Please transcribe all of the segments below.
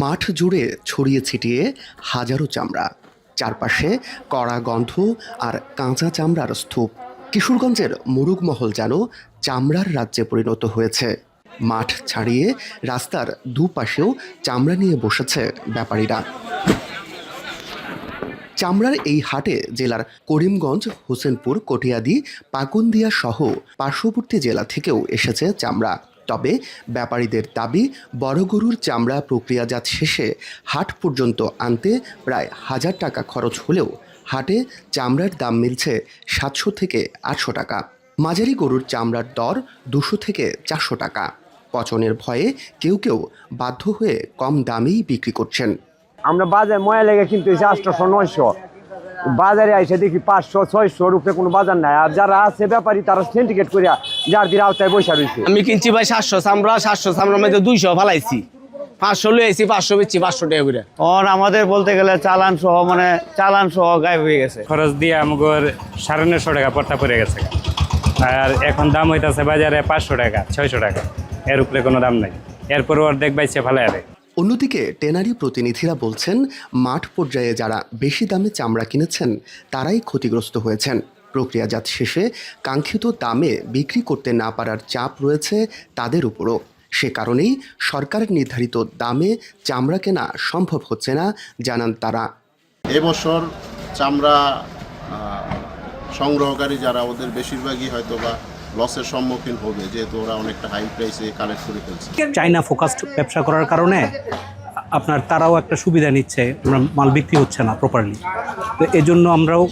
মাঠ জুড়ে ছড়িয়ে ছিটিয়ে হাজারো চামড়া, চারপাশে কড়া গন্ধ আর কাঁচা চামড়ার স্তূপ। কিশোরগঞ্জের মুরুগমহল যেন চামড়ার রাজ্যে পরিণত হয়েছে। মাঠ ছাড়িয়ে রাস্তার দুপাশেও চামড়া নিয়ে বসেছে ব্যাপারীরা। চামড়ার এই হাটে জেলার করিমগঞ্জ, হোসেনপুর, কটিয়াদি, পাকুন্দিয়া সহ পার্শ্ববর্তী জেলা থেকেও এসেছে চামড়া। তবে ব্যাপারীদের দাবি, বড় গরুর চামড়া প্রক্রিয়াজাত শেষে হাট পর্যন্ত আনতে প্রায় 1000 টাকা খরচ হলেও হাটে চামড়ার দাম মিলছে 700 থেকে 800 টাকা। মাঝারি গরুর চামড়ার দর 200 থেকে 400 টাকা। পচনের ভয়ে কেউ কেউ বাধ্য হয়ে কম দামেই বিক্রি করছেন। আমরা বাজার ময়া লেগে কিনতে 800-900, বাজারে আইসে দেখি 500-600 উপরে কোনো বাজার নাই। আর যারা আছে ব্যাপারী তারা সিন্ডিকেট করিয়া যার দিন আওতায় বসে রয়েছে। আমি কিনছি ভাই 700 চামড়ার মধ্যে 200 ফালাইছি, 500 লই আইছি, 500 বেচছি 500 টাকা করে। আমাদের বলতে গেলে চালান সহ গায়েব হয়ে গেছে। খরচ দিয়ে আমাদের 950 টাকা পড়তা পড়ে গেছে। আর এখন দাম হইতাছে বাজারে 500 টাকা, 600 টাকা, এর উপরে কোনো দাম নাই। এরপর ওর দেখবাইছে ফালাই আরে। অন্যদিকে টেনারি প্রতিনিধিরা বলছেন, মাঠ পর্যায়ে যারা বেশি দামে চামড়া কিনেছেন তারাই ক্ষতিগ্রস্ত হয়েছেন। প্রক্রিয়াজাত শেষে কাঙ্ক্ষিত দামে বিক্রি করতে না পারার চাপ রয়েছে তাদের উপরও। সে কারণেই সরকারের নির্ধারিত দামে চামড়া কেনা সম্ভব হচ্ছে না, জানান তারা। এবছর চামড়া সংগ্রহকারী যারা, ওদের বেশিরভাগই হয়তো বা লসের সম্মুখীন হবে, যেহেতু ওরা অনেকটা হাই প্রাইসে কালেক্ট করে ফেলছে। চাইনা ফোকাসড ব্যবসা করার কারণে তারাও একটা সুবিধা নিচ্ছে, মাল বিক্রি হচ্ছে না প্রপারলি, তো এজন্য আমরাও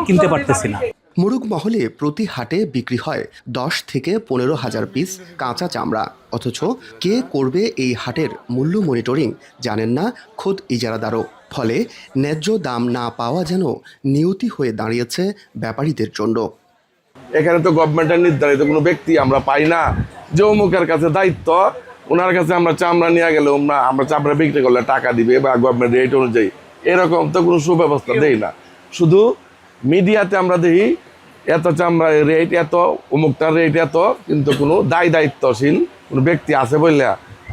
কিনতে পারতেছি না। মুরুগমহলে প্রতি হাটে বিক্রি হয় 10 থেকে 15 হাজার পিস কাঁচা চামড়া, অথচ কে করবে এই হাটের মূল্য মনিটরিং জানেন না খোদ ইজারাদারও। ফলে ন্যায্য দাম না পাওয়া যেন নিয়তি হয়ে দাঁড়িয়েছে ব্যাপারীদের জন্য। এখানে তো গভর্নমেন্টের নির্ধারিত কোনো ব্যক্তি আমরা পাই না যে অমুকের কাছে দায়িত্ব, ওনার কাছে আমরা চামড়া নিয়ে গেলে আমরা চামড়া বিক্রি করলে টাকা দিবে বা গভর্নমেন্ট রেট অনুযায়ী, এরকম তো কোনো সুব্যবস্থা দেই না। শুধু মিডিয়াতে আমরা দেখি এত চামড়া রেট এত, অমুকটার রেট এত, কিন্তু কোনো দায়িত্বশীল কোনো ব্যক্তি আছে বললে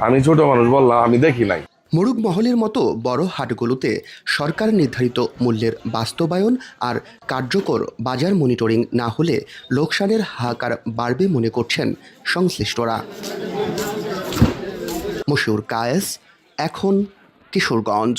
আমি ছোট মানুষ বললাম আমি দেখি নাই। মুরুগমহলের মতো বড় হাটগুলোতে সরকার নির্ধারিত মূল্যের বাস্তবায়ন আর কার্যকর বাজার মনিটরিং না হলে লোকসানের হাহাকার বাড়বে মনে করছেন সংশ্লিষ্টরা। মশিউর কায়েস, এখন, কিশোরগঞ্জ।